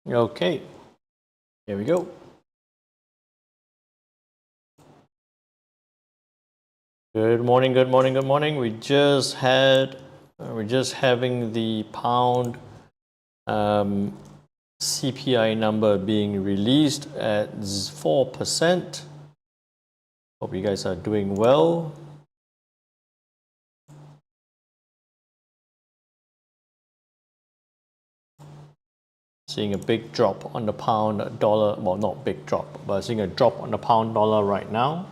Okay, here we go. Good morning, good morning, good morning. We're just having the pound CPI number being released at 4%. Hope you guys are doing well. Seeing a big drop on the pound dollar, well, not big drop, but seeing a drop on the pound dollar right now.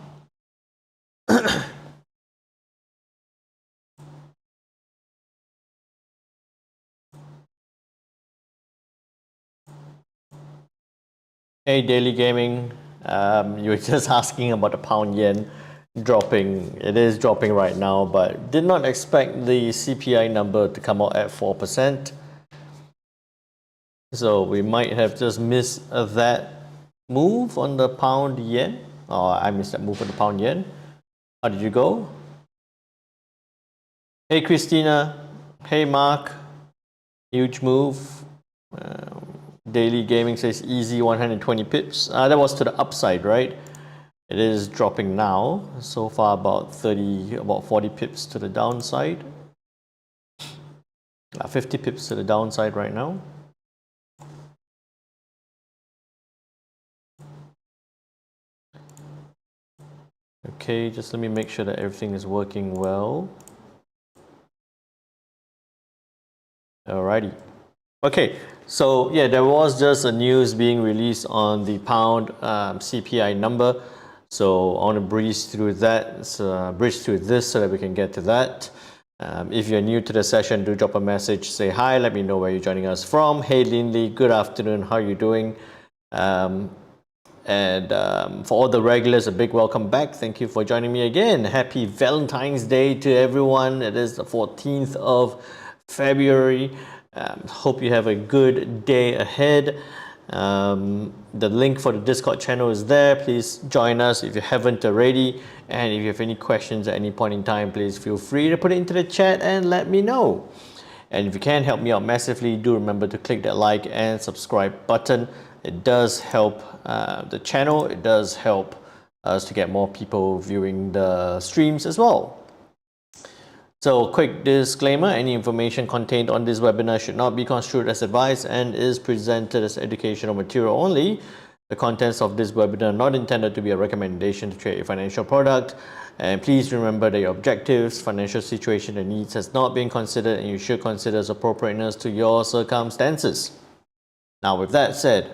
Hey, Daily Gaming, you were just asking about the pound yen dropping. It is dropping right now, but did not expect the CPI number to come out at 4%. So we might have just missed that move on the pound yen. Oh, I missed that move on the pound yen. How did you go? Hey, Christina. Hey, Mark. Huge move. Daily Gaming says easy 120 pips. That was to the upside, right? It is dropping now. So far about 40 pips to the downside. 50 pips to the downside right now. Okay, just let me make sure that everything is working well. Alrighty. Okay, so yeah, there was just a news being released on the pound CPI number. So I want to breeze through that, bridge through this so that we can get to that. If you're new to the session, do drop a message, say hi, let me know where you're joining us from. Hey Linley, good afternoon, how are you doing? For all the regulars, a big welcome back. Thank you for joining me again. Happy Valentine's Day to everyone. It is the 14th of February. Hope you have a good day ahead. The link for the Discord channel is there. Please join us if you haven't already. And if you have any questions at any point in time, please feel free to put it into the chat and let me know. And if you can help me out massively, do remember to click that like and subscribe button. It does help the channel. It does help us to get more people viewing the streams as well. So, quick disclaimer, any information contained on this webinar should not be construed as advice and is presented as educational material only. The contents of this webinar are not intended to be a recommendation to trade a financial product. And please remember that your objectives, financial situation and needs has not been considered, and you should consider its appropriateness to your circumstances. Now, with that said,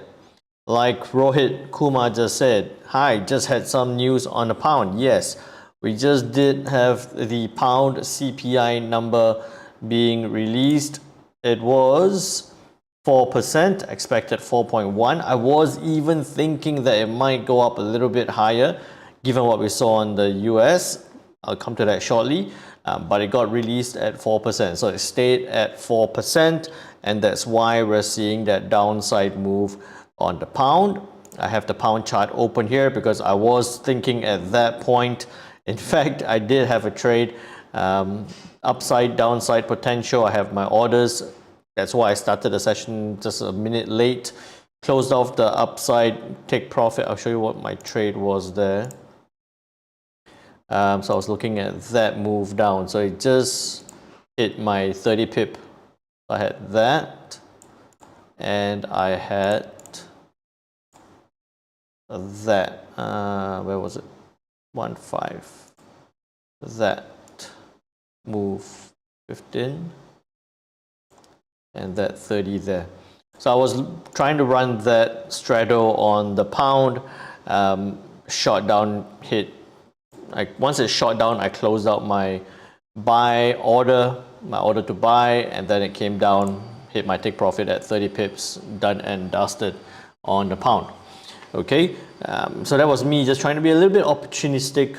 like Rohit Kumar just said, hi, just had some news on the pound. Yes. We just did have the pound CPI number being released. It was 4%, expected 4.1. I was even thinking that it might go up a little bit higher, given what we saw in the US. I'll come to that shortly. But it got released at 4%. So it stayed at 4%. And that's why we're seeing that downside move on the pound. I have the pound chart open here because I was thinking at that point. In fact, I did have a trade, upside, downside potential. I have my orders. That's why I started the session just a minute late. Closed off the upside, take profit. I'll show you what my trade was there. So I was looking at that move down. So it just hit my 30 pip. I had that, and I had that. Where was it? 1.5. That move 15 and that 30 there. So I was trying to run that straddle on the pound. Shot down, hit. Once it shot down, I closed out my buy order, my order to buy, and then it came down, hit my take profit at 30 pips, done and dusted on the pound. Okay, so that was me just trying to be a little bit opportunistic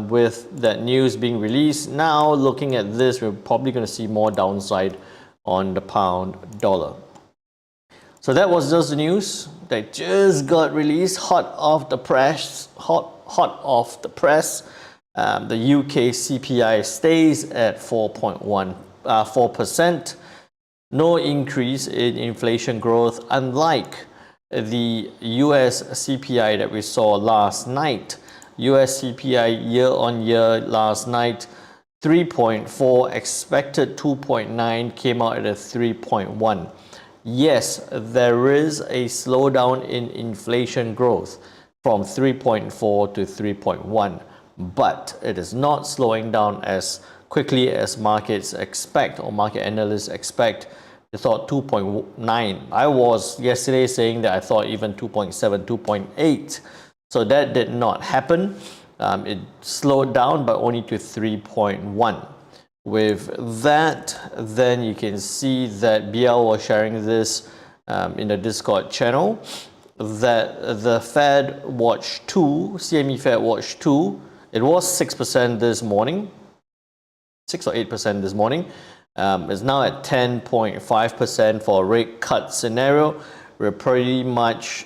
with that news being released. Now looking at this, we're probably going to see more downside on the pound dollar. So that was just the news that just got released, hot off the press. The UK CPI stays at 4%. no increase in inflation growth, unlike the US CPI that we saw last night. US CPI year on year last night, 3.4, expected 2.9, came out at a 3.1. Yes, there is a slowdown in inflation growth from 3.4 to 3.1, but it is not slowing down as quickly as markets expect or market analysts expect. They thought 2.9. I was yesterday saying that I thought even 2.7, 2.8. So that did not happen. It slowed down, but only to 3.1. With that, then you can see that BL was sharing this in the Discord channel, that the Fed Watch 2, CME Fed Watch 2, it was 6% this morning, 6 or 8% this morning. It's now at 10.5% for a rate cut scenario. We're pretty much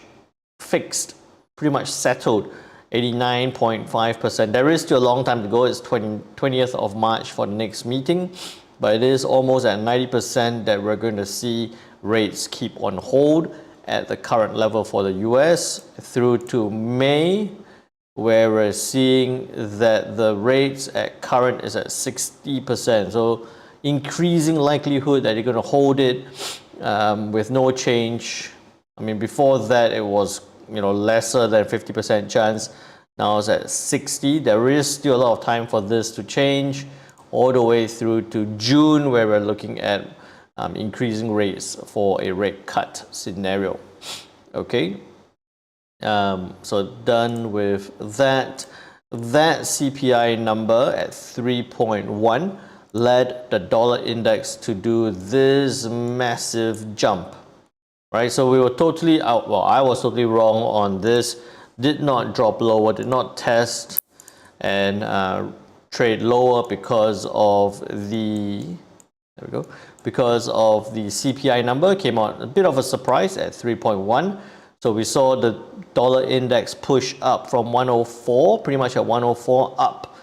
fixed, pretty much settled, 89.5%. There is still a long time to go. It's 20th of March for the next meeting, but it is almost at 90% that we're going to see rates keep on hold at the current level for the US through to May, where we're seeing that the rates at current is at 60%. So increasing likelihood that you're going to hold it with no change. I mean, before that it was lesser than 50% chance. Now it's at 60. There is still a lot of time for this to change, all the way through to June, where we're looking at increasing rates for a rate cut scenario. Okay, so done with that. That CPI number at 3.1 led the dollar index to do this massive jump. Right, so we were totally out. Well, I was totally wrong on this. Did not drop lower, did not test and trade lower because of the because of the CPI number. Came out a bit of a surprise at 3.1. So we saw the dollar index push up from 104, pretty much at 104 up,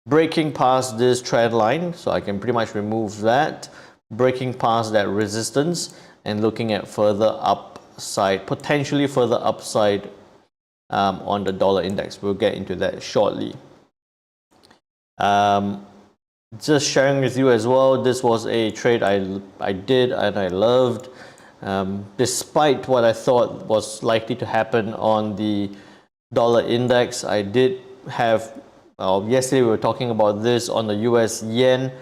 breaking past this trend line. So I can pretty much remove that, breaking past that resistance, and looking at further upside, potentially further upside on the dollar index. We'll get into that shortly. Just sharing with you as well, this was a trade I did and I loved. Despite what I thought was likely to happen on the dollar index, I did have, yesterday we were talking about this on the US yen,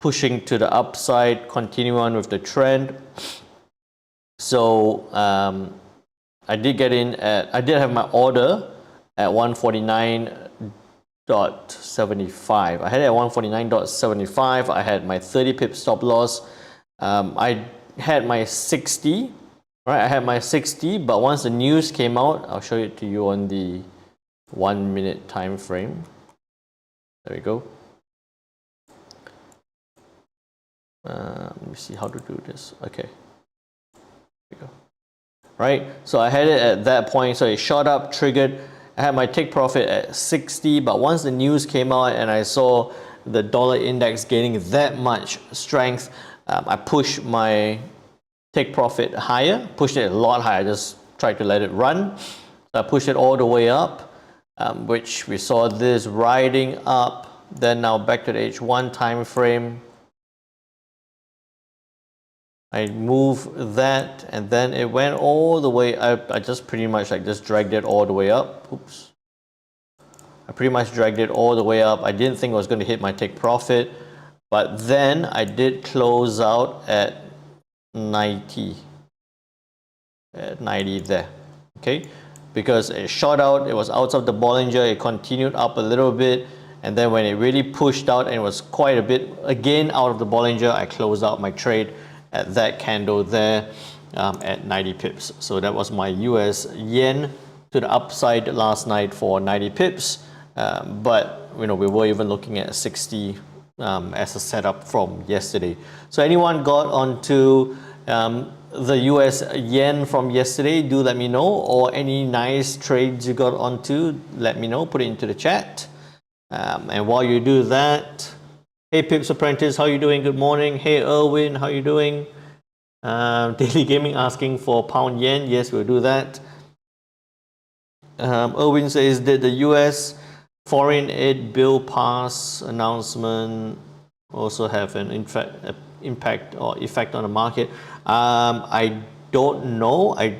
pushing to the upside, continue on with the trend. So I did get in at, I did have my order at 149.75. I had it at 149.75. I had my 30 pip stop loss. I had my 60, right? I had my 60, but once the news came out, I'll show it to you on the 1 minute time frame. There we go. Let me see how to do this. Okay. There we go. Right, so I had it at that point, so it shot up, triggered. I had my take profit at 60, but once the news came out and I saw the dollar index gaining that much strength, I pushed my take profit higher, pushed it a lot higher, just tried to let it run. So I pushed it all the way up, which we saw this riding up. Then now back to the H1 time frame. I moved that and then it went all the way up. I just pretty much like just dragged it all the way up. Oops. I pretty much dragged it all the way up. I didn't think I was going to hit my take profit, but then I did close out at 90. At 90 there. Okay. Because it shot out, it was out of the Bollinger, it continued up a little bit, and then when it really pushed out and it was quite a bit again out of the Bollinger, I closed out my trade at that candle there at 90 pips. So that was my US yen to the upside last night for 90 pips. But we were even looking at 60 as a setup from yesterday. So anyone got onto the US yen from yesterday, do let me know, or any nice trades you got onto, let me know, put it into the chat. And while you do that, hey Pips Apprentice, how you doing? Good morning. Hey Erwin, how you doing? Daily Gaming asking for pound yen. Yes, we'll do that. Erwin says, did the US foreign aid bill pass announcement also have an impact or effect on the market? I don't know. I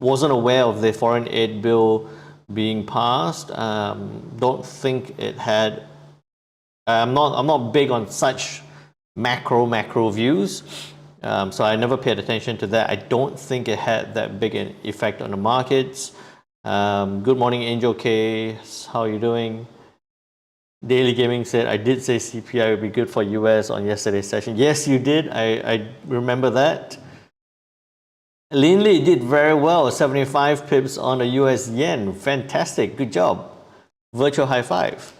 wasn't aware of the foreign aid bill being passed. Don't think it had. I'm not big on such macro views, so I never paid attention to that. I don't think it had that big an effect on the markets. Good morning, Angel K. How are you doing? Daily Gaming said, I did say CPI would be good for US on yesterday's session. Yes, you did. I remember that. Linley did very well, 75 pips on the US yen. Fantastic. Good job. Virtual high five.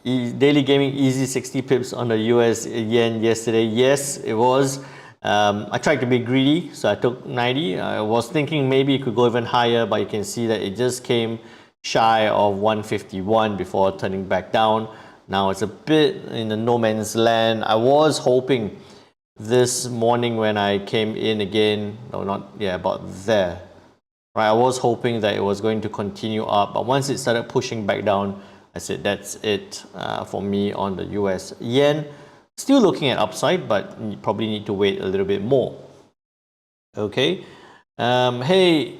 Daily Gaming easy 60 pips on the US yen yesterday. Yes, it was. I tried to be greedy, so I took 90. I was thinking maybe it could go even higher, but you can see that it just came shy of 151 before turning back down. Now it's a bit in the no man's land. I was hoping this morning when I came in again, no, not, yeah, about there. Right, I was hoping that it was going to continue up, but once it started pushing back down, I said that's it for me on the US yen. Still looking at upside, but you probably need to wait a little bit more. Okay. Hey,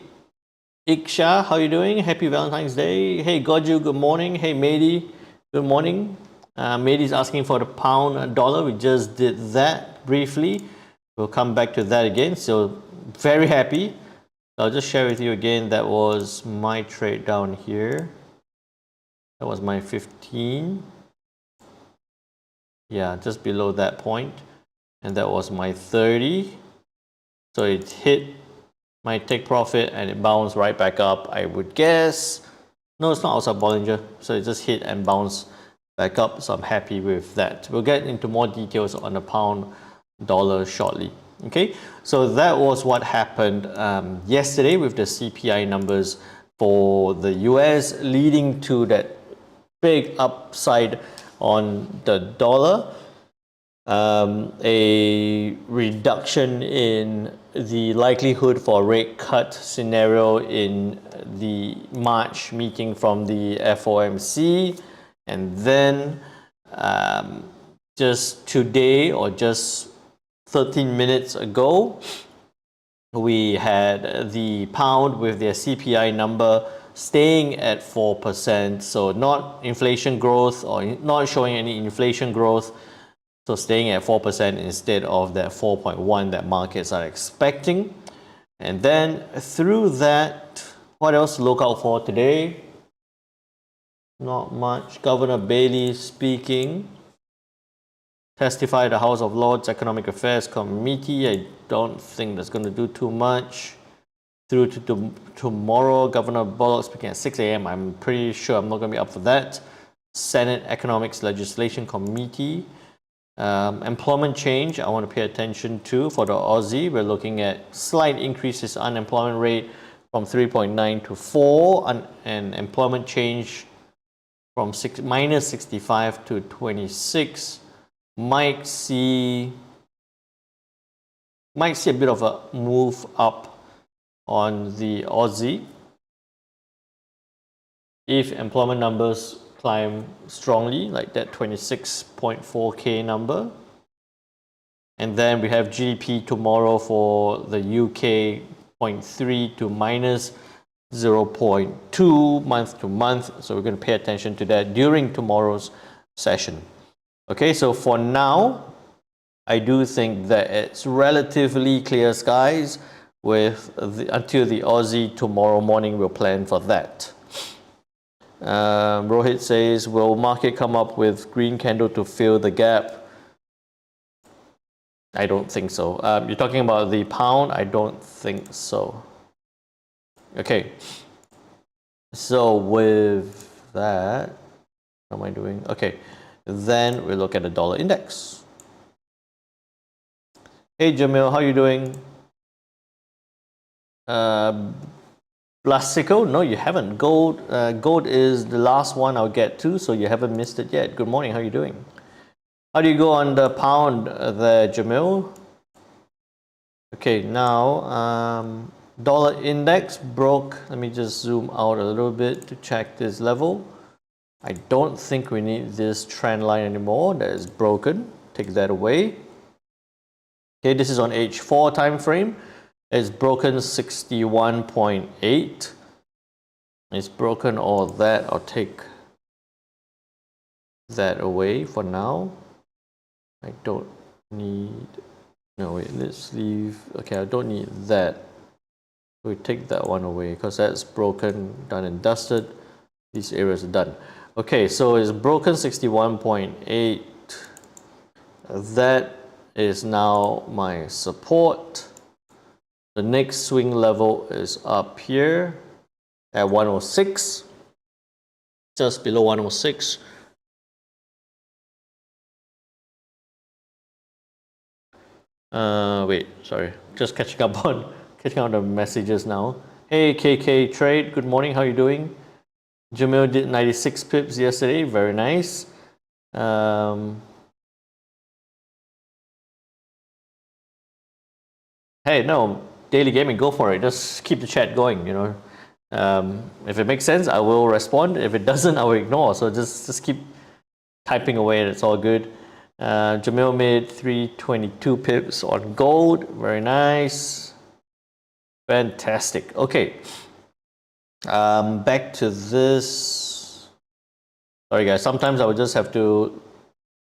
Iksha, how you doing? Happy Valentine's Day. Hey, Goju, good morning. Hey, Mady, good morning. Mady's asking for the pound dollar. We just did that briefly. We'll come back to that again. So very happy. I'll just share with you again. That was my trade down here. That was my 15. Yeah, just below that point. And that was my 30. So it hit my take profit and it bounced right back up, I would guess. No, it's not outside Bollinger. So it just hit and bounced back up. So I'm happy with that. We'll get into more details on the pound dollar shortly. Okay, so that was what happened yesterday with the CPI numbers for the US, leading to that big upside on the dollar. A reduction in the likelihood for a rate cut scenario in the March meeting from the FOMC, and then just today, or just 13 minutes ago, we had the pound with their CPI number staying at 4%, so not inflation growth or not showing any inflation growth, so staying at 4% instead of that 4.1 that markets are expecting. And then through that, what else to look out for today? Not much. Governor Bailey speaking. Testify at the House of Lords Economic Affairs Committee. I don't think that's going to do too much. Through to tomorrow, Governor Bullock speaking at 6 a.m. I'm pretty sure I'm not going to be up for that. Senate Economics Legislation Committee. Employment change, I want to pay attention to for the Aussie. We're looking at slight increases unemployment rate from 3.9 to 4, and employment change from minus 65 to 26. Might see a bit of a move up on the Aussie if employment numbers climb strongly, like that 26.4k number. And then we have GDP tomorrow for the UK, 0.3 to minus 0.2 month to month. So we're going to pay attention to that during tomorrow's session. Okay, so for now, I do think that it's relatively clear skies with until the Aussie tomorrow morning. We'll plan for that. Rohit says, will market come up with green candle to fill the gap? I don't think so. You're talking about the pound? I don't think so. Okay. So with that, what am I doing? Okay. Then we look at the dollar index. Hey Jamil, how are you doing? Blasico, no, you haven't. Gold is the last one I'll get to, so you haven't missed it yet. Good morning, how are you doing? How do you go on the pound there, Jamil? Okay, now dollar index broke. Let me just zoom out a little bit to check this level. I don't think we need this trend line anymore. That is broken. Take that away. Okay, this is on H4 time frame. It's broken 61.8. It's broken all that. I'll take that away for now. I don't need, no wait, let's leave. Okay, I don't need that. We take that one away because that's broken, done and dusted. These areas are done. Okay, so it's broken 61.8. That is now my support. The next swing level is up here at 106, just below 106. Wait, sorry, just catching up on the messages now. Hey KK Trade, good morning, how are you doing? Jamil did 96 pips yesterday, very nice. Hey, no, daily gaming, go for it. Just keep the chat going, you know. If it makes sense, I will respond. If it doesn't, I will ignore. So just keep typing away, it's all good. Jamil made 322 pips on gold. Very nice. Fantastic. Okay. Back to this. Sorry guys, sometimes I would just have to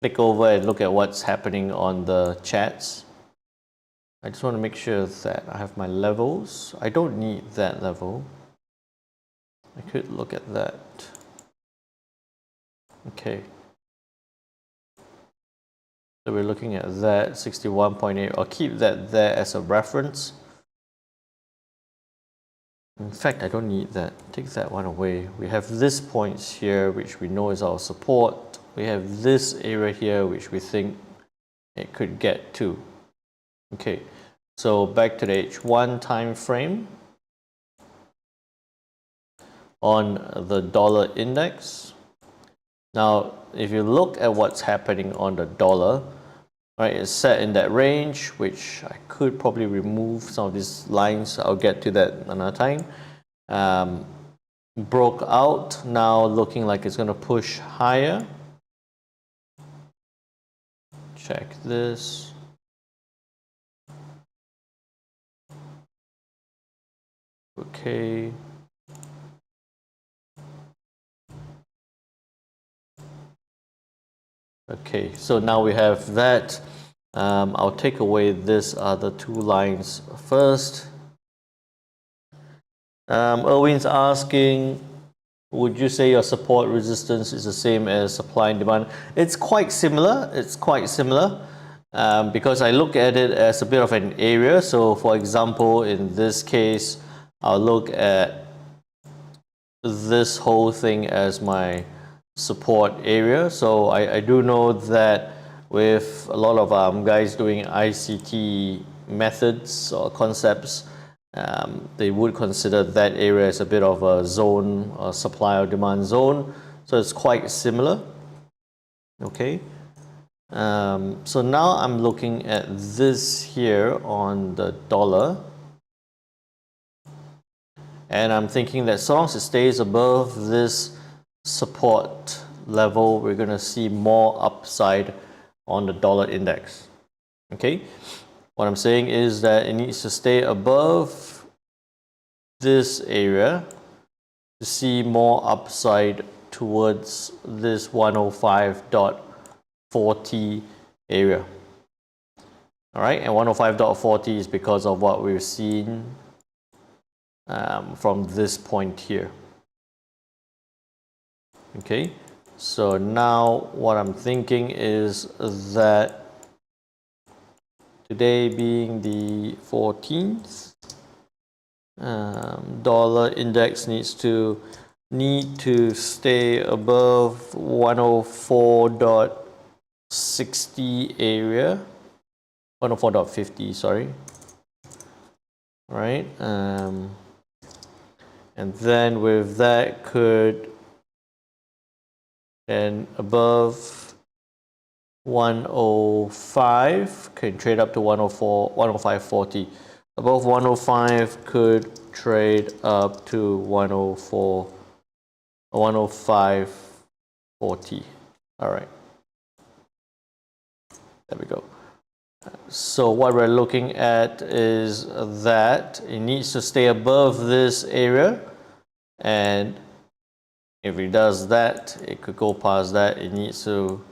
click over and look at what's happening on the chats. I just want to make sure that I have my levels. I don't need that level. I could look at that. Okay. So we're looking at that 61.8. I'll keep that there as a reference. In fact, I don't need that. Take that one away. We have this points here, which we know is our support. We have this area here, which we think it could get to. Okay, so back to the H1 time frame. On the dollar index. Now, if you look at what's happening on the dollar, right, it's set in that range, which I could probably remove some of these lines. I'll get to that another time. Broke out, now looking like it's going to push higher. Check this. Okay. Okay, so now we have that. I'll take away this other two lines first. Erwin's asking, would you say your support resistance is the same as supply and demand? It's quite similar. It's quite similar because I look at it as a bit of an area. So for example, in this case, I'll look at this whole thing as my support area. So I do know that with a lot of guys doing ICT methods or concepts, they would consider that area as a bit of a zone, a supply or demand zone. So it's quite similar. Okay. So now I'm looking at this here on the dollar. And I'm thinking that as long as it stays above this support level, we're going to see more upside on the dollar index. Okay. What I'm saying is that it needs to stay above this area to see more upside towards this 105.40 area. All right, and 105.40 is because of what we've seen from this point here. Okay, so now what I'm thinking is that today being the 14th, dollar index needs to stay above 104.60 area, 104.50, sorry. All right, and then with that could, and above 105, can trade up to 104, 105.40. Above 105 could trade up to 104, 105.40. All right. There we go. So what we're looking at is that it needs to stay above this area, and if it does that, it could go past that. It needs to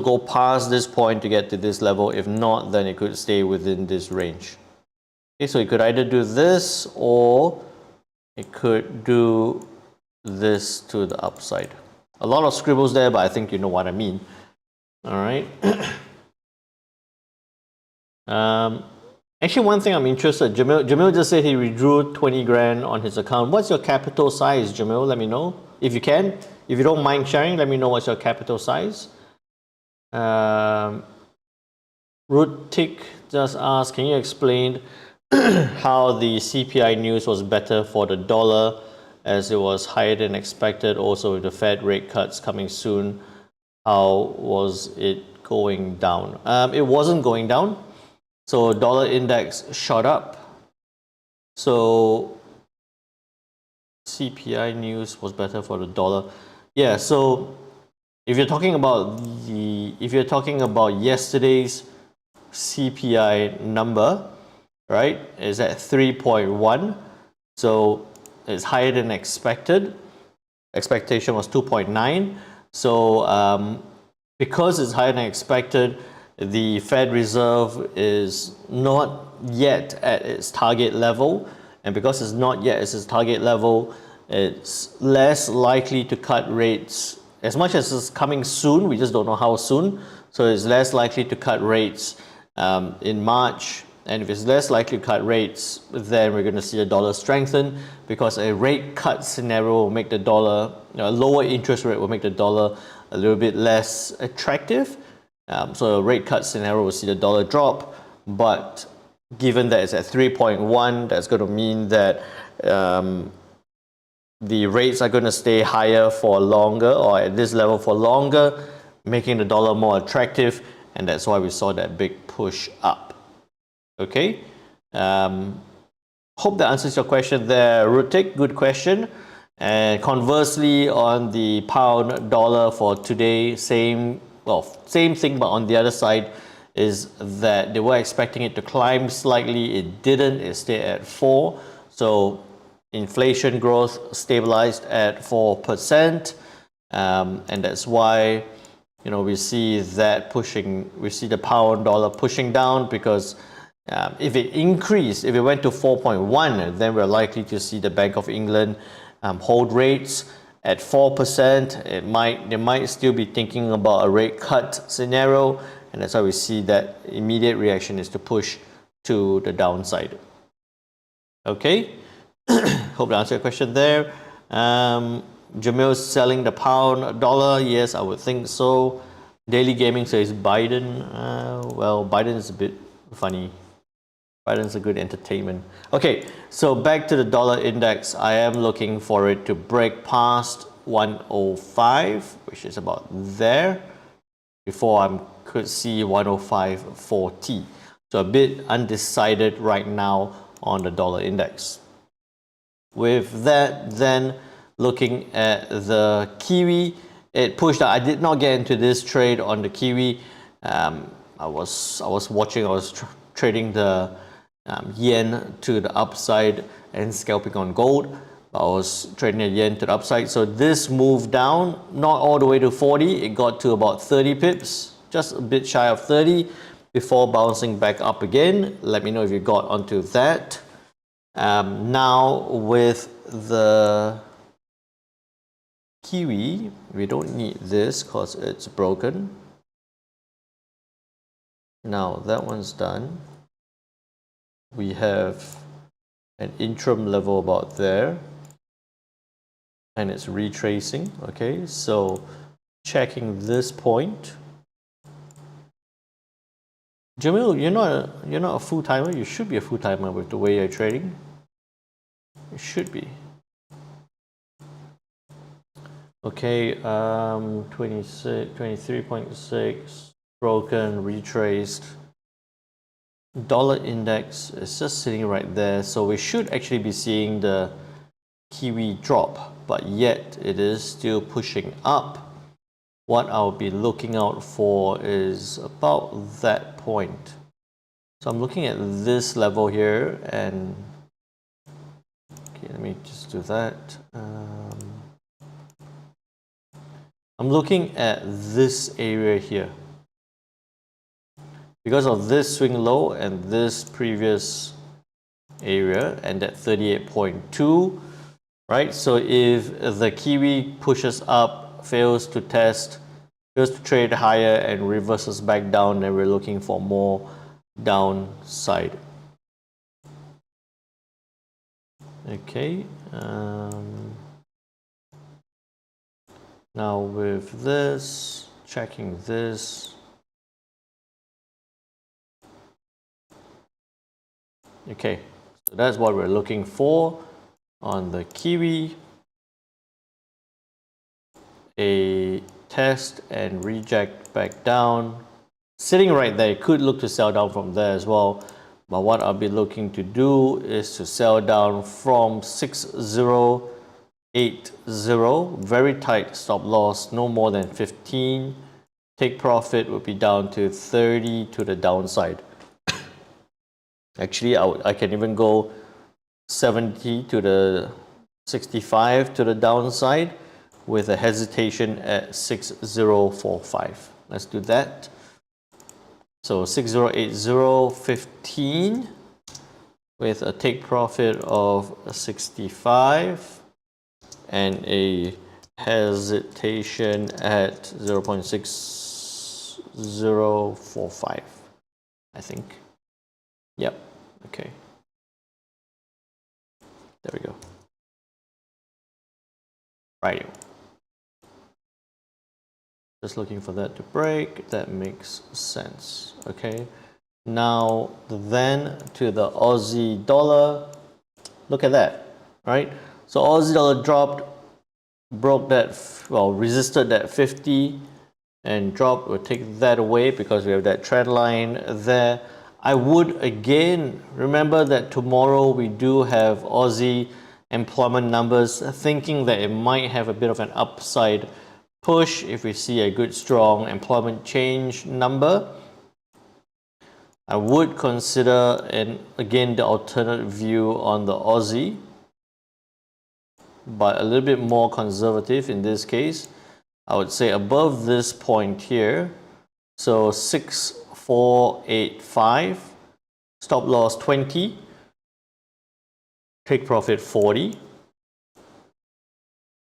go past this point to get to this level. If not, then it could stay within this range. Okay, so it could either do this or it could do this to the upside. A lot of scribbles there, but I think you know what I mean. All right. Actually, one thing I'm interested, Jamil just said he withdrew 20 grand on his account. What's your capital size, Jamil? Let me know. If you can, if you don't mind sharing, let me know what's your capital size. Rutik just asked, can you explain how the CPI news was better for the dollar as it was higher than expected, also with the Fed rate cuts coming soon? How was it going down? It wasn't going down. So dollar index shot up. So CPI news was better for the dollar. Yeah, so if you're talking about yesterday's CPI number, right, is at 3.1. So it's higher than expected. Expectation was 2.9. So because it's higher than expected, the Fed Reserve is not yet at its target level, and because it's not yet at its target level, it's less likely to cut rates. As much as it's coming soon, we just don't know how soon, so it's less likely to cut rates in March. And if it's less likely to cut rates, then we're going to see the dollar strengthen, because a rate cut scenario will make the dollar, a lower interest rate will make the dollar a little bit less attractive. So a rate cut scenario will see the dollar drop, but given that it's at 3.1, that's going to mean that the rates are going to stay higher for longer, or at this level for longer, making the dollar more attractive, and that's why we saw that big push up. Okay, hope that answers your question there, Rutik. Good question. And conversely, on the pound dollar for today, same thing, but on the other side is that they were expecting it to climb slightly. It didn't. It stayed at 4. So inflation growth stabilized at 4%, and that's why we see that pushing. We see the pound dollar pushing down, because if it increased, if it went to 4.1, then we're likely to see the Bank of England hold rates at 4%. They might still be thinking about a rate cut scenario, and that's why we see that immediate reaction is to push to the downside. Okay, hope that answered your question there. Jamil's selling the pound dollar. Yes, I would think so. Daily Gaming says Biden. Well, Biden is a bit funny. Biden's a good entertainment. Okay, so back to the dollar index. I am looking for it to break past 105, which is about there, before I could see 105.40. So a bit undecided right now on the dollar index. With that, then looking at the Kiwi, it pushed out. I did not get into this trade on the Kiwi. I was trading the yen to the upside and scalping on gold. I was trading the yen to the upside. So this moved down, not all the way to 40. It got to about 30 pips, just a bit shy of 30, before bouncing back up again. Let me know if you got onto that. Now with the Kiwi, we don't need this because it's broken. Now that one's done. We have an interim level about there, and it's retracing. Okay, so checking this point. Jamil, you're not a full timer. You should be a full timer with the way you're trading. You should be. Okay, 26, 23.6, broken, retraced. Dollar index is just sitting right there, so we should actually be seeing the Kiwi drop, but yet it is still pushing up. What I'll be looking out for is about that point. So I'm looking at this level here, and okay, let me just do that. I'm looking at this area here. Because of this swing low and this previous area and that 38.2, right? So if the Kiwi pushes up, fails to test, fails to trade higher and reverses back down, then we're looking for more downside. Okay. Now with this, checking this. Okay, so that's what we're looking for on the Kiwi. A test and reject back down. Sitting right there, it could look to sell down from there as well. But what I'll be looking to do is to sell down from 6080, very tight stop loss, no more than 15. Take profit would be down to 30 to the downside. Actually, I can even go 70 to the 65 to the downside with a hesitation at 6045. Let's do that. So 6080, 15 with a take profit of 65 and a hesitation at 0.6045, I think. Yep, okay. There we go. Right. Just looking for that to break. That makes sense. Okay. Now then to the Aussie dollar. Look at that, right? So Aussie dollar dropped, broke that, well, resisted that 50 and dropped. We'll take that away because we have that trend line there. I would again remember that tomorrow we do have Aussie employment numbers, thinking that it might have a bit of an upside push if we see a good strong employment change number. I would consider, and again, the alternate view on the Aussie, but a little bit more conservative in this case. I would say above this point here, so 6485, stop loss 20, take profit 40.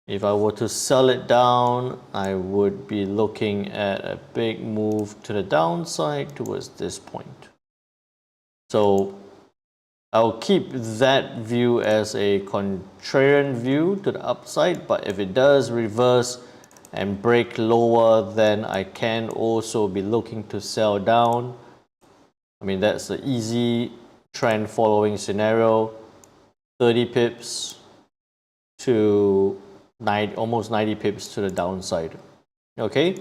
If I were to sell it down, I would be looking at a big move to the downside towards this point. So I'll keep that view as a contrarian view to the upside, but if it does reverse and break lower, then I can also be looking to sell down. I mean, that's the easy trend following scenario, 30 pips to almost 90 pips to the downside. Okay,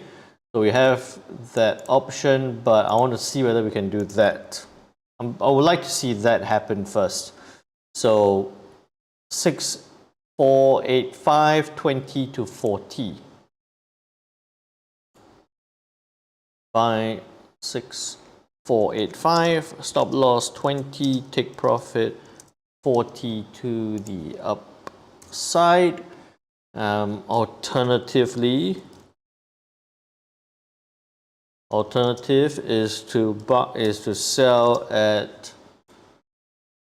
so we have that option, but I want to see whether we can do that. I would like to see that happen first. So 6485, 20 to 40. Buy 6485, stop loss 20, take profit 40 to the upside. Alternative is to sell at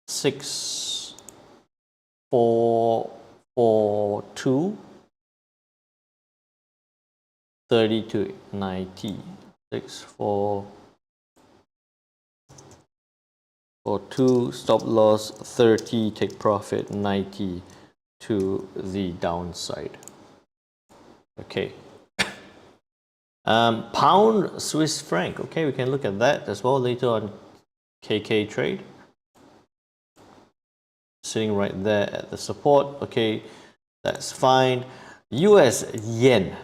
6442, 30 to 90. 6442, stop loss 30, take profit 90 to the downside. Okay. Pound Swiss franc. Okay, we can look at that as well later on. KK trade. Sitting right there at the support. Okay, that's fine. US yen.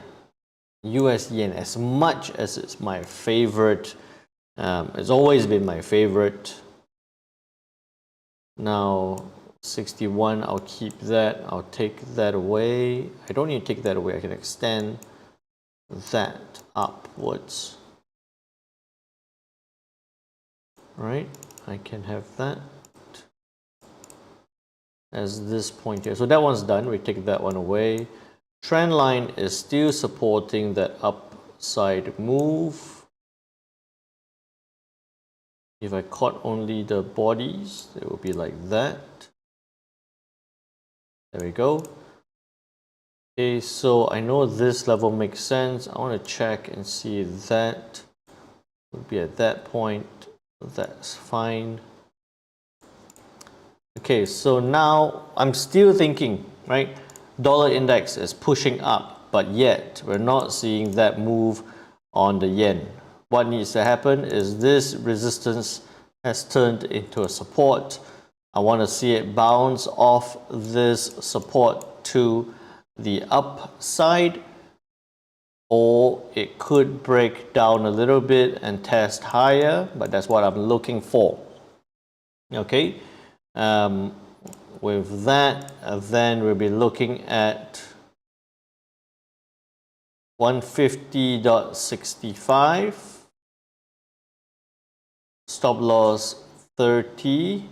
US yen, as much as it's my favorite, it's always been my favorite. Now 61, I'll keep that. I'll take that away. I don't need to take that away. I can extend that upwards. Right? I can have that as this point here. So that one's done. We take that one away. Trend line is still supporting that upside move. If I caught only the bodies, it will be like that. There we go. Okay, so I know this level makes sense. I want to check and see that would be at that point. That's fine. Okay, so now I'm still thinking, right? Dollar index is pushing up, but yet we're not seeing that move on the yen. What needs to happen is this resistance has turned into a support. I want to see it bounce off this support to the upside, or it could break down a little bit and test higher, but that's what I'm looking for. Okay, with that, then we'll be looking at 150.65, stop loss 30,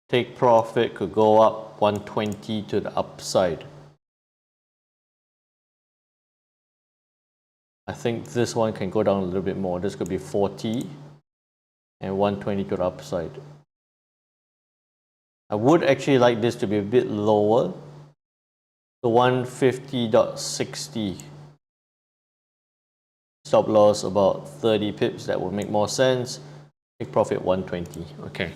take profit could go up 120 to the upside. I think this one can go down a little bit more. This could be 40 and 120 to the upside. I would actually like this to be a bit lower. So 150.60. Stop loss about 30 pips. That would make more sense. Take profit 120. Okay.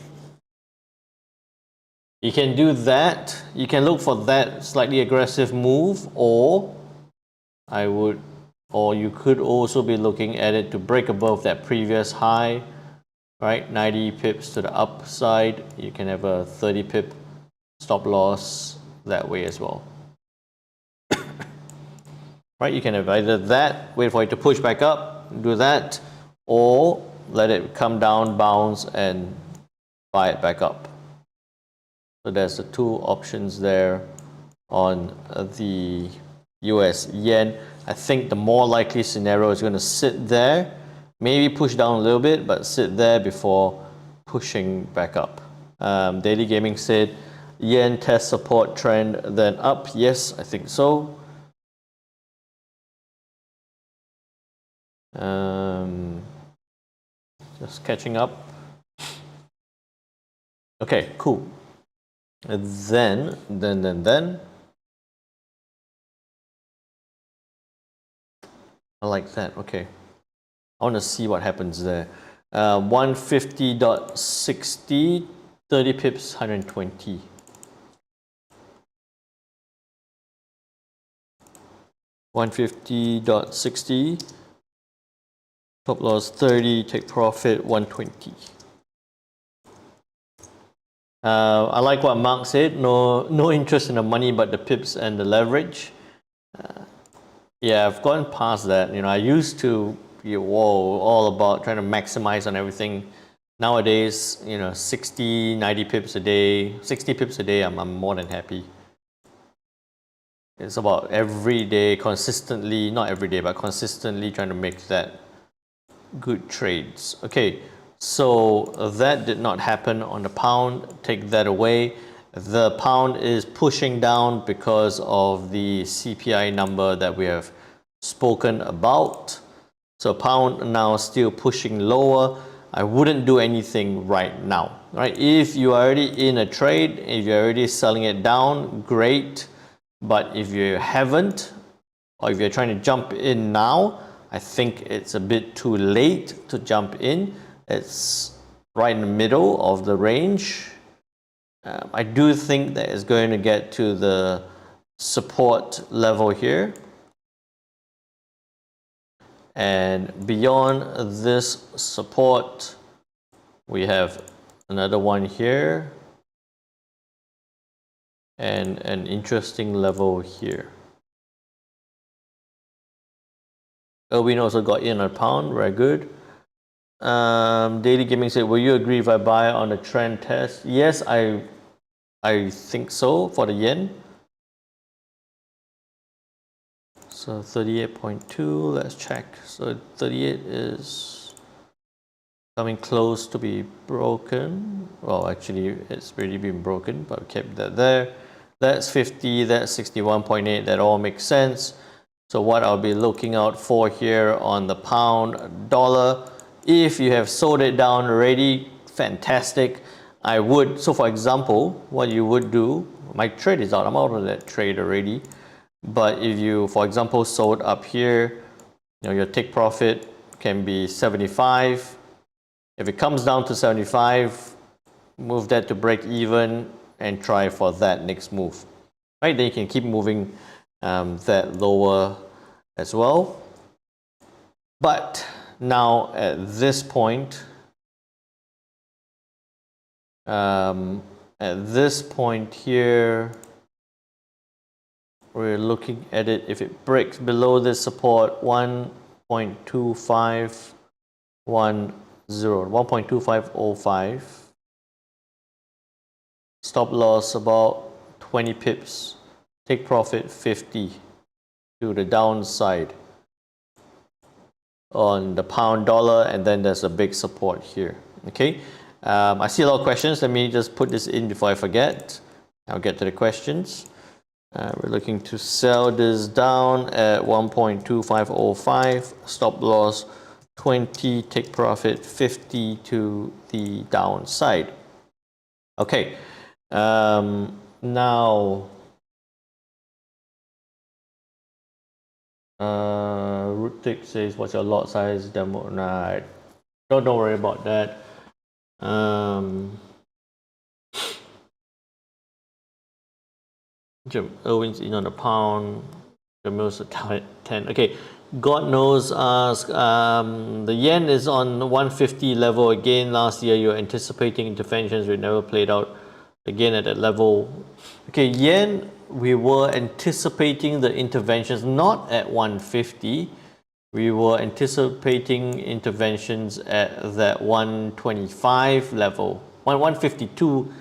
You can do that. You can look for that slightly aggressive move, or you could also be looking at it to break above that previous high, right? 90 pips to the upside. You can have a 30 pip stop loss that way as well. Right? You can have either that, wait for it to push back up, do that, or let it come down, bounce, and buy it back up. So there's the two options there on the US yen. I think the more likely scenario is going to sit there, maybe push down a little bit, but sit there before pushing back up. Daily Gaming said yen test support trend then up. Yes, I think so. Just catching up. Okay, cool. And then I like that. Okay, I want to see what happens there. 150.60, 30 pips, 120. $150.60, top loss 30, take profit 120. I like what Mark said. No interest in the money, but the pips and the leverage. Yeah, I've gone past that. You know, I used to be all about trying to maximize on everything. Nowadays, you know, 60, 90 pips a day, 60 pips a day, I'm more than happy. It's about every day, consistently, not every day, but consistently trying to make that good trades. Okay, so that did not happen on the pound. Take that away. The pound is pushing down because of the CPI number that we have spoken about. So pound now still pushing lower. I wouldn't do anything right now, right? If you are already in a trade, if you're already selling it down, great. But if you haven't, or if you're trying to jump in now, I think it's a bit too late to jump in. It's right in the middle of the range. I do think that it's going to get to the support level here. And beyond this support, we have another one here and an interesting level here. Erwin also got in on pound, very good. Daily Gaming said, will you agree if I buy on the trend test? Yes, I think so for the yen. So 38.2, let's check. So 38 is coming close to be broken. Well, actually, it's already been broken, but we kept that there. That's 50, that's 61.8, that all makes sense. So what I'll be looking out for here on the pound dollar, if you have sold it down already, fantastic. I would, so for example, what you would do, my trade is out, I'm out of that trade already. But if you, for example, sold up here, you know, your take profit can be 75. If it comes down to 75, move that to break even and try for that next move. Right, then you can keep moving that lower as well. But now at this point, here, we're looking at it, if it breaks below this support 1.2510, 1.2505, stop loss about 20 pips, take profit 50 to the downside on the pound dollar, and then there's a big support here. Okay, I see a lot of questions. Let me just put this in before I forget. I'll get to the questions. We're looking to sell this down at 1.2505, stop loss 20, take profit 50 to the downside. Okay, now Rutik says, what's your lot size demo? Nah, don't worry about that. Irwin's in on the pound. Jamil's at 10. Okay, God knows us. The yen is on 150 level again. Last year, you were anticipating interventions, which never played out again at that level. Okay, yen, we were anticipating the interventions not at 150. We were anticipating interventions at that 125 level, 152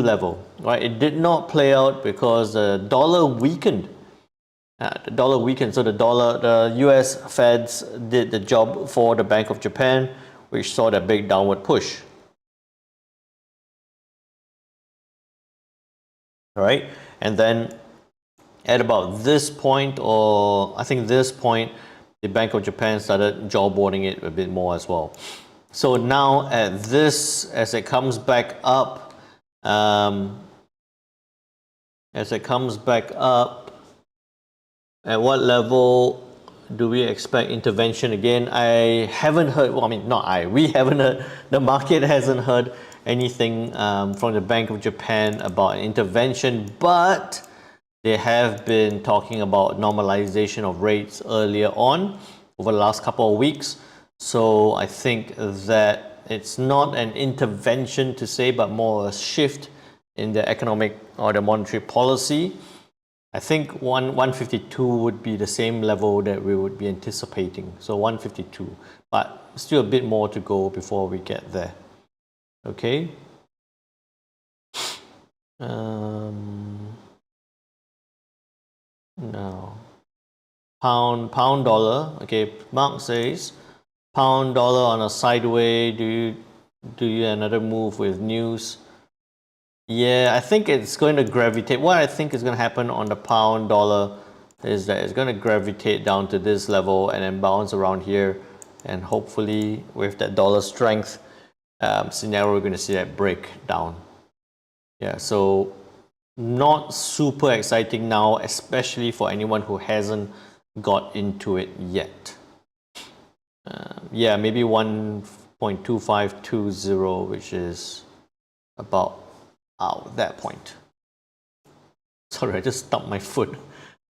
level, right? It did not play out because the dollar weakened. So the US Feds did the job for the Bank of Japan, which saw that big downward push. All right, and then at about this point, or I think this point, the Bank of Japan started jawboning it a bit more as well. So now at this, as it comes back up, at what level do we expect intervention again? I haven't heard, well, I mean, not I, we haven't heard, the market hasn't heard anything from the Bank of Japan about intervention, but they have been talking about normalization of rates earlier on over the last couple of weeks. So I think that it's not an intervention to say, but more a shift in the economic or the monetary policy. I think 152 would be the same level that we would be anticipating. So 152, but still a bit more to go before we get there. Okay. Now, pound dollar. Okay, Mark says pound dollar on a sideways. Do you another move with news? Yeah, I think it's going to gravitate. What I think is going to happen on the pound dollar is that it's going to gravitate down to this level and then bounce around here, and hopefully with that dollar strength scenario, we're going to see that break down. Yeah, so not super exciting now, especially for anyone who hasn't got into it yet. Yeah, maybe 1.2520, which is about that point. Sorry, I just stumped my foot.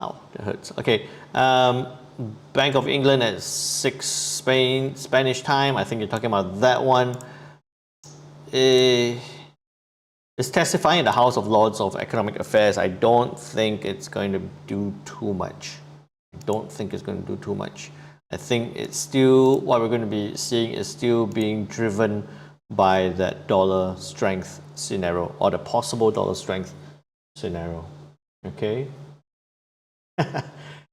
Ow, that hurts. Okay, Bank of England at 6 Spanish time. I think you're talking about that one. It's testifying in the House of Lords of Economic Affairs. I don't think it's going to do too much. I don't think it's going to do too much. I think it's still, what we're going to be seeing is still being driven by that dollar strength scenario, or the possible dollar strength scenario. Okay.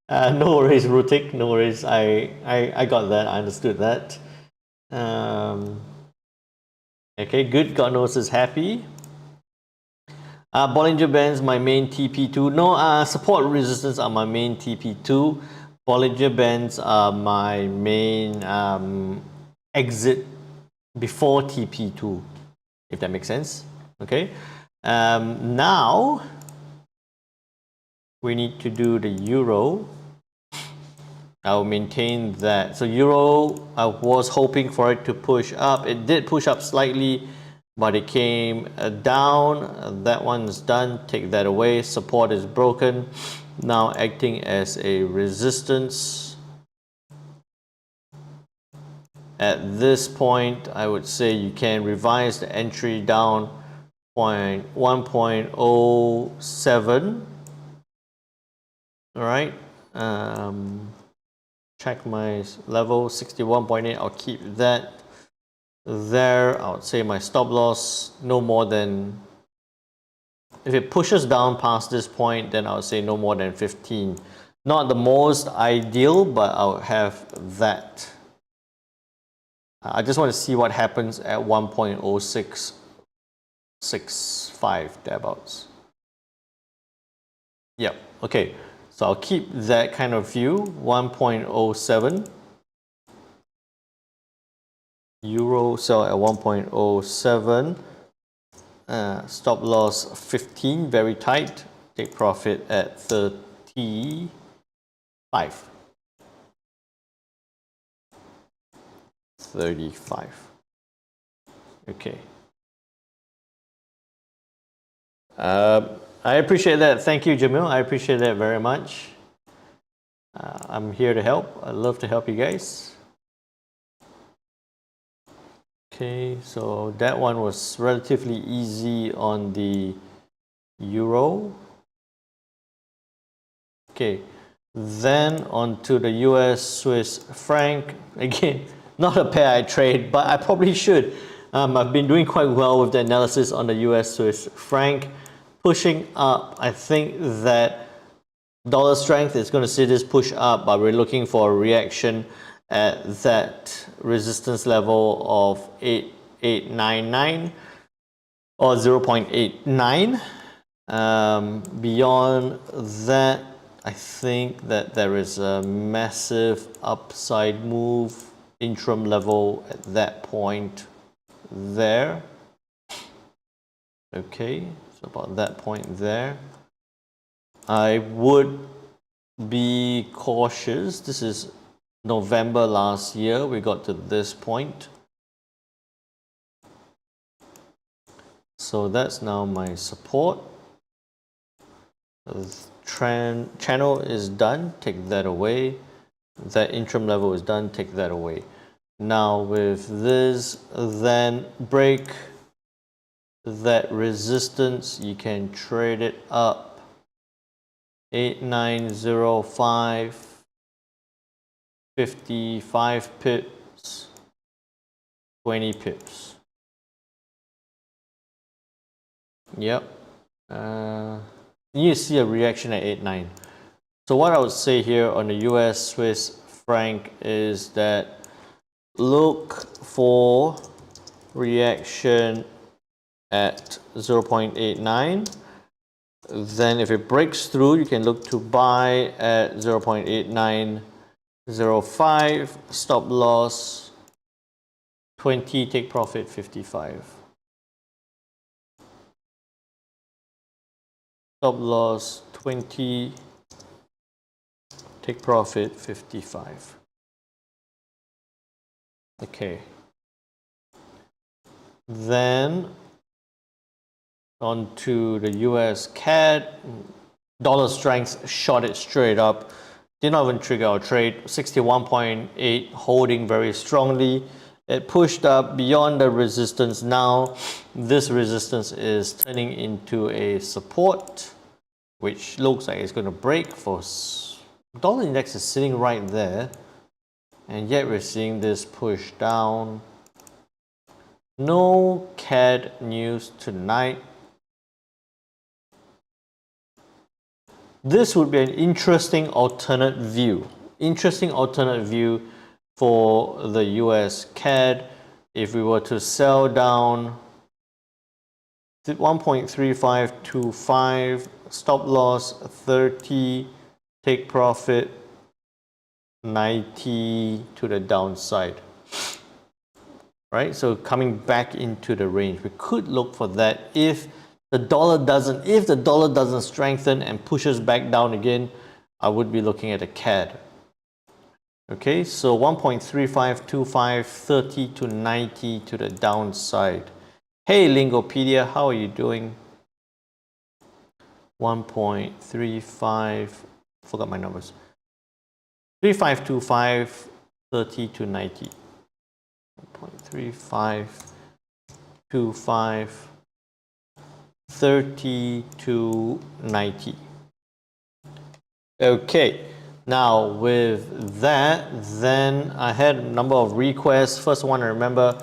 No worries, Rutik. No worries. I got that. I understood that. Okay, good. God knows is happy. Bollinger Bands, my main TP2. No, support resistance are my main TP2. Bollinger Bands are my main exit before TP2, if that makes sense. Okay. Now we need to do the euro. I'll maintain that. So euro, I was hoping for it to push up. It did push up slightly, but it came down. That one's done. Take that away. Support is broken. Now acting as a resistance. At this point, I would say you can revise the entry down 1.07. All right. Check my level 61.8. I'll keep that there. I would say my stop loss no more than, if it pushes down past this point, then I would say no more than 15. Not the most ideal, but I'll have that. I just want to see what happens at 1.0665 thereabouts. Yep. Okay. So I'll keep that kind of view. 1.07. Euro sell at 1.07. Stop loss 15, very tight. Take profit at 35. 35. Okay. I appreciate that. Thank you, Jamil. I appreciate that very much. I'm here to help. I'd love to help you guys. Okay, so that one was relatively easy on the euro. Okay, then on to the US Swiss franc. Again, not a pair I trade, but I probably should. I've been doing quite well with the analysis on the US Swiss franc. Pushing up, I think that dollar strength is going to see this push up, but we're looking for a reaction at that resistance level of 8.899 or 0.89. Beyond that, I think that there is a massive upside move, interim level at that point there. Okay. So about that point there, I would be cautious. This is November last year. We got to this point. So that's now my support. The channel is done. Take that away. That interim level is done. Take that away. Now with this, then break that resistance, you can trade it up 8905, 55 pips, 20 pips. Yep. You see a reaction at 89. So what I would say here on the US Swiss franc is that look for reaction at 0.89. Then if it breaks through, you can look to buy at 0.8905. Stop loss 20, take profit 55. Stop loss 20, take profit 55. Okay. Then on to the US CAD. Dollar strength shot it straight up. Did not even trigger our trade. 61.8 holding very strongly. It pushed up beyond the resistance. Now this resistance is turning into a support, which looks like it's going to break for Dollar index is sitting right there, and yet we're seeing this push down. No CAD news tonight. This would be an interesting alternate view. Interesting alternate view for the US CAD if we were to sell down 1.3525, stop loss 30, take profit 90 to the downside. Right, so coming back into the range, we could look for that if the dollar doesn't strengthen and pushes back down again. I would be looking at a CAD. Okay, so 1.3525, 30 to 90 to the downside. Hey Lingopedia, how are you doing? 1.35, forgot my numbers. 3525, 30 to 90. 1.3525, 30 to 90. Okay, now with that, then I had a number of requests. First one, I remember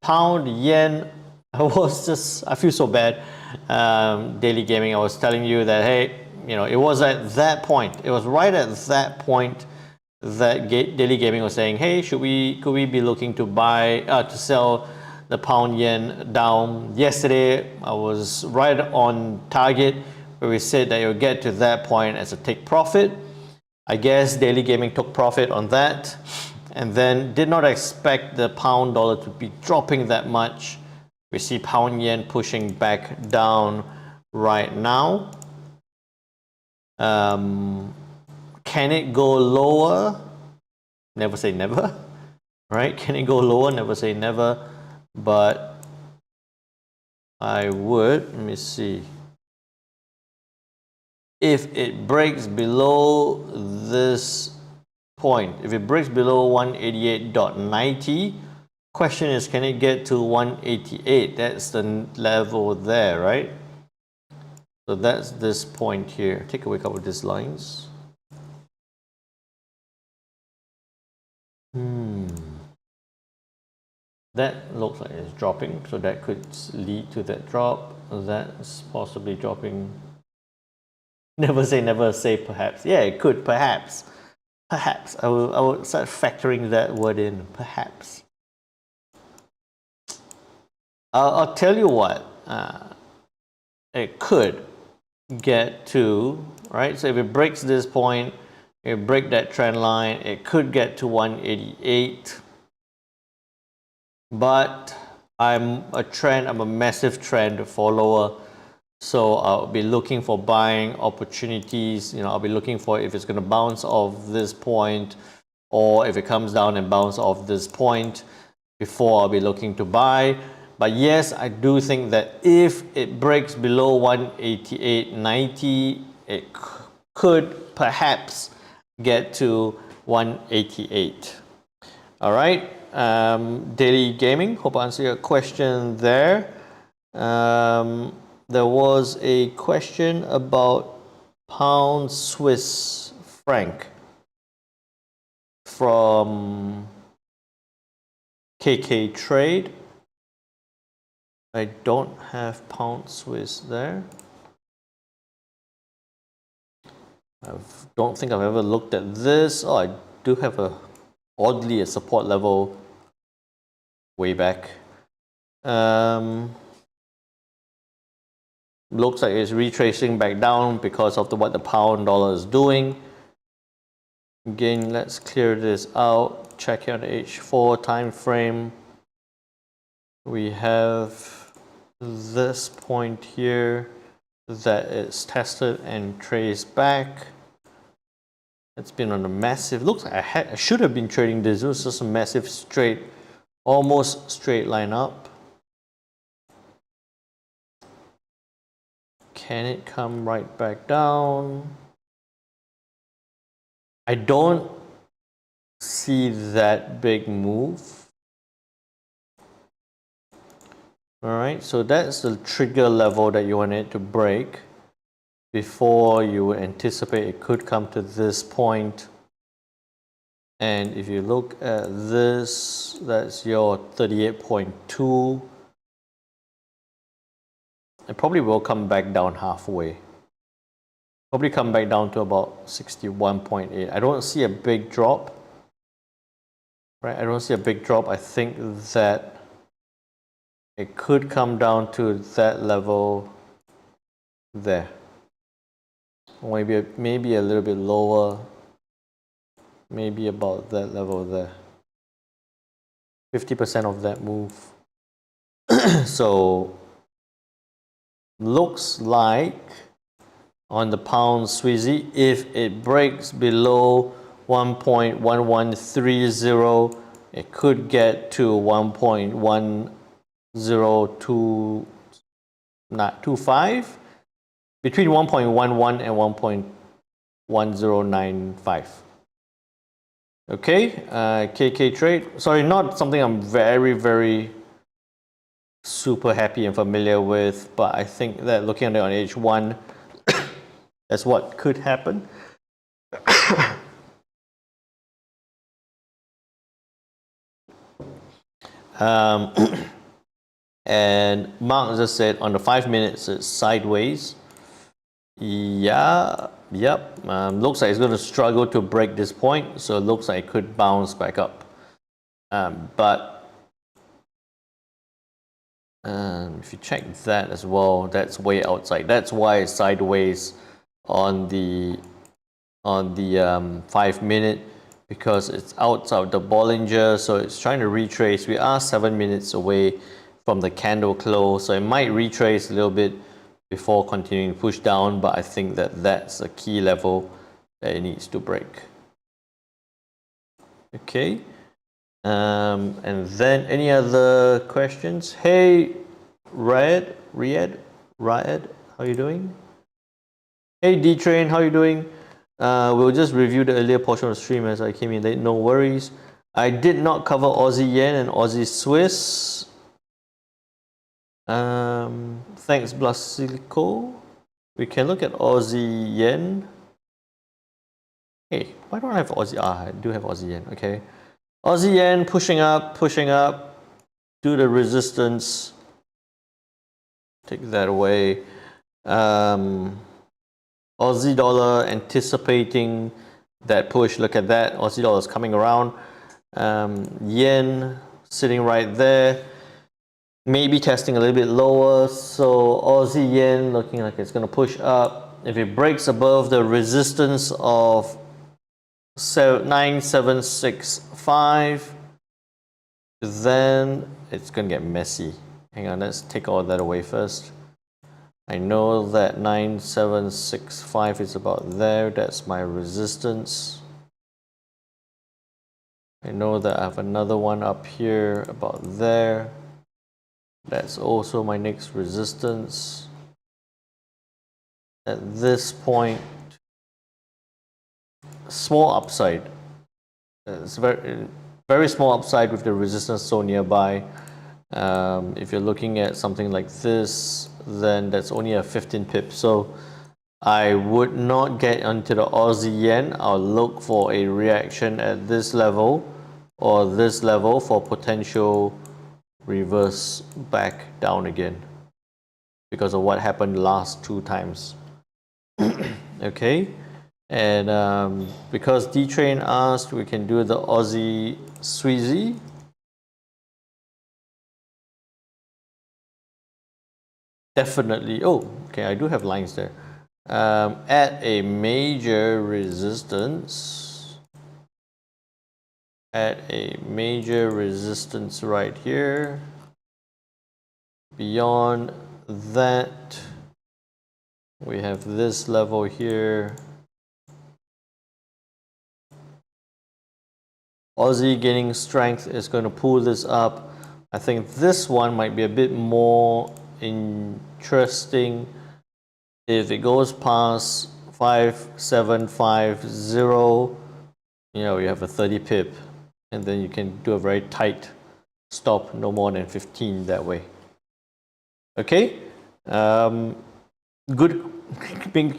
pound yen. I feel so bad. Daily gaming, I was telling you that, hey, you know, it was at that point, it was right at that point that Daily Gaming was saying, hey, could we be looking to buy, to sell the pound yen down? Yesterday, I was right on target where we said that it would get to that point as a take profit. I guess Daily Gaming took profit on that and then did not expect the pound dollar to be dropping that much. We see pound yen pushing back down right now. Can it go lower? Never say never, right? Can it go lower? Never say never, but I would, let me see. If it breaks below this point, if it breaks below 188.90, question is, can it get to 188? That's the level there, right? So that's this point here. Take away a couple of these lines. That looks like it's dropping, so that could lead to that drop. That's possibly dropping. Never say perhaps. Yeah, it could, perhaps. Perhaps. I will start factoring that word in, perhaps. I'll tell you what, it could get to, right? So if it breaks this point, it break that trend line, it could get to 188. But I'm a massive trend follower. So I'll be looking for buying opportunities. You know, I'll be looking for if it's going to bounce off this point or if it comes down and bounce off this point before I'll be looking to buy. But yes, I do think that if it breaks below 188.90, it could perhaps get to 188. All right. Daily Gaming, hope I answered your question there. There was a question about pound Swiss franc from KK Trade. I don't have pound Swiss there. I don't think I've ever looked at this. Oh, I do have oddly a support level way back. Looks like it's retracing back down because of what the pound dollar is doing. Again, let's clear this out. Check out the H4 time frame. We have this point here that is tested and traced back. It's been on a massive, looks like I should have been trading this. It was just a massive straight, almost straight line up. Can it come right back down? I don't see that big move. All right, so that's the trigger level that you want it to break. before you would anticipate it could come to this point. And if you look at this, that's your 38.2. It probably will come back down halfway. Probably come back down to about 61.8. I don't see a big drop. Right? I don't see a big drop. I think that it could come down to that level there. Maybe a little bit lower. Maybe about that level there. 50% of that move. So looks like on the pound Swizzy, if it breaks below 1.1130, it could get to 1.10225, between 1.11 and 1.1095. Okay, KK trade. Sorry, not something I'm very super happy and familiar with, but I think that looking at it on H1, that's what could happen. And Mark just said on the 5 minutes it's sideways. Yeah, yep. Looks like it's going to struggle to break this point, so it looks like it could bounce back up. But if you check that as well, that's way outside. That's why it's sideways on the 5 minute, because it's outside the Bollinger, so it's trying to retrace. We are 7 minutes away from the candle close, so it might retrace a little bit before continuing to push down, but I think that that's a key level that it needs to break. Okay, and then any other questions? Hey, Raed, how you doing? Hey, D-Train, how you doing? We'll just review the earlier portion of the stream as I came in late, no worries. I did not cover Aussie Yen and Aussie Swiss. Thanks, Blasilico. We can look at Aussie Yen. Hey, why don't I have Aussie? I do have Aussie Yen, okay. Aussie Yen pushing up, do the resistance. Take that away. Aussie dollar anticipating that push. Look at that. Aussie dollar is coming around. Yen sitting right there. Maybe testing a little bit lower. So Aussie Yen looking like it's going to push up. If it breaks above the resistance of 9765, then it's going to get messy. Hang on, let's take all that away first. I know that 9765 is about there. That's my resistance. I know that I have another one up here about there. That's also my next resistance. At this point, small upside. It's very small upside with the resistance so nearby. If you're looking at something like this, then that's only a 15 pip. So I would not get onto the Aussie Yen. I'll look for a reaction at this level or this level for potential reverse back down again because of what happened last 2 times. Okay, and because D-Train asked, we can do the Aussie Sweezy. Definitely. Oh, okay, I do have lines there. At a major resistance. At a major resistance right here. Beyond that, we have this level here. Aussie gaining strength is going to pull this up. I think this one might be a bit more interesting if it goes past 5750. You know, you have a 30 pip, and then you can do a very tight stop, no more than 15 that way. Okay, good,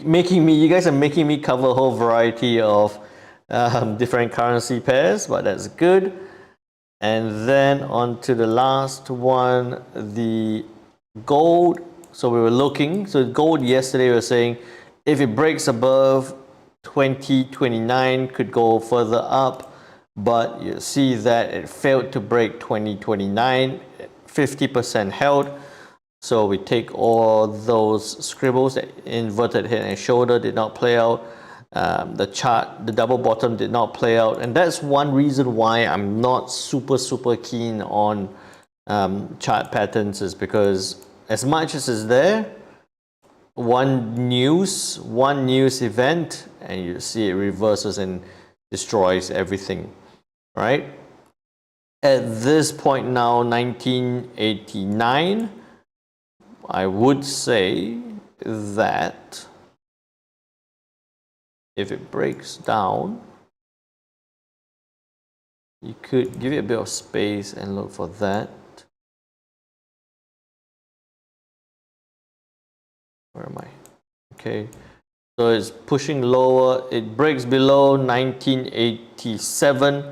making me, you guys are making me cover a whole variety of different currency pairs, but that's good. And then on to the last one, the gold. So we were looking, so gold yesterday we were saying if it breaks above 2029 could go further up, but you see that it failed to break 2029, 50% held. So we take all those scribbles, that inverted head and shoulder did not play out. The chart, the double bottom did not play out. And that's one reason why I'm not super keen on chart patterns, is because as much as is there, one news event and you see it reverses and destroys everything, right? At this point now, 1989, I would say that if it breaks down, you could give it a bit of space and look for that. Where am I? Okay, so it's pushing lower. It breaks below 1987.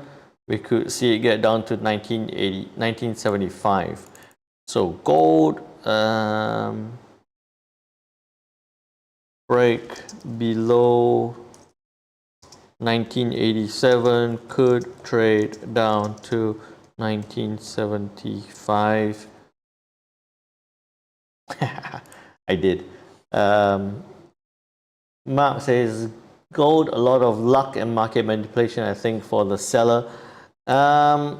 We could see it get down to 1975. So gold, break below 1987, could trade down to 1975. I did. Mark says gold, a lot of luck and market manipulation, I think, for the seller. I'm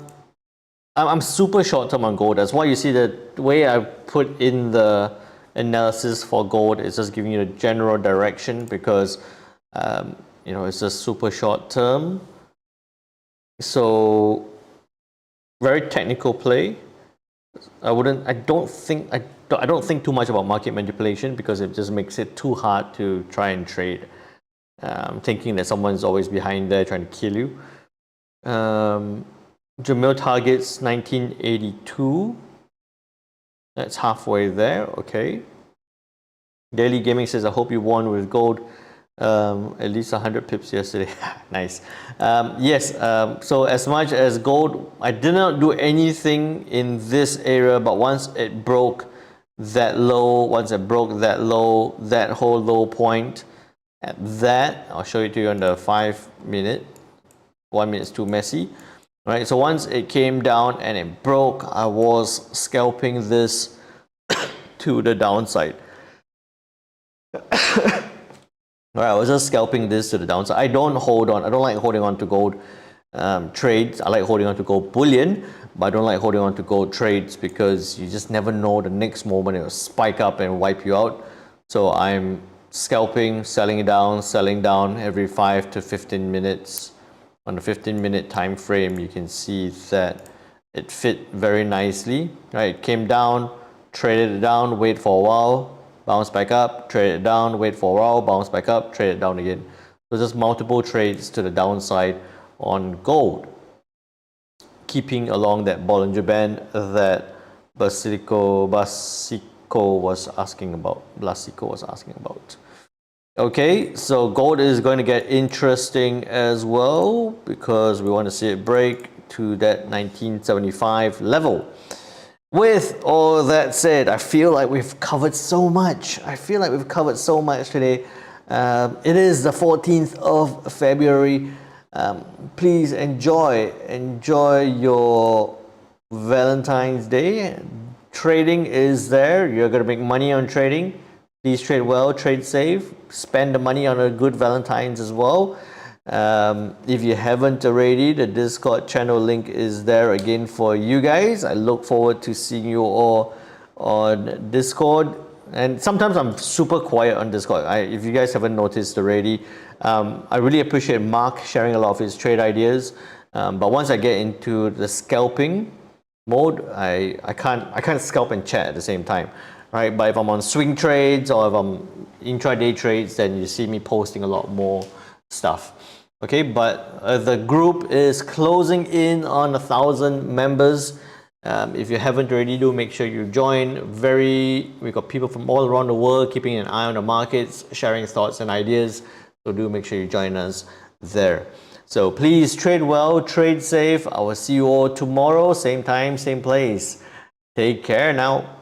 super short term on gold. That's why you see the way I put in the analysis for gold is just giving you a general direction, because you know, it's just super short term. So very technical play. I don't think too much about market manipulation, because it just makes it too hard to try and trade, thinking that someone's always behind there trying to kill you. Jamil targets 1982. That's halfway there. Okay. Daily Gaming says, I hope you won with gold. At least 100 pips yesterday. Nice. Yes, so as much as gold, I did not do anything in this area, but once it broke that low, that whole low point, at that, I'll show it to you on the 5 minute. 1 minute is too messy. Right, so once it came down and it broke, I was scalping this to the downside. Alright, I was just scalping this to the downside. I don't like holding on to gold trades. I like holding on to gold bullion, but I don't like holding on to gold trades, because you just never know the next moment it will spike up and wipe you out. So I'm scalping, selling down every 5 to 15 minutes. On the 15-minute time frame, you can see that it fit very nicely. Right, it came down, traded it down, wait for a while, bounce back up, trade it down, wait for a while, bounce back up, trade it down again. So just multiple trades to the downside on gold, keeping along that Bollinger Band that Blasico was asking about. Okay, so gold is going to get interesting as well, because we want to see it break to that 1975 level. With all that said, I feel like we've covered so much. today. It is the 14th of February. Please enjoy your Valentine's Day. Trading is there. You're going to make money on trading. Please trade well, trade safe, spend the money on a good Valentine's as well. If you haven't already, the Discord channel link is there again for you guys. I look forward to seeing you all on Discord. And sometimes I'm super quiet on Discord. If you guys haven't noticed already, I really appreciate Mark sharing a lot of his trade ideas. But once I get into the scalping mode, I can't scalp and chat at the same time. Right, but if I'm on swing trades or if I'm intraday trades, then you see me posting a lot more stuff. Okay, but the group is closing in on 1,000 members. If you haven't already, do make sure you join. We got people from all around the world keeping an eye on the markets, sharing thoughts and ideas. So do make sure you join us there. So please trade well, trade safe. I will see you all tomorrow, same time, same place. Take care now.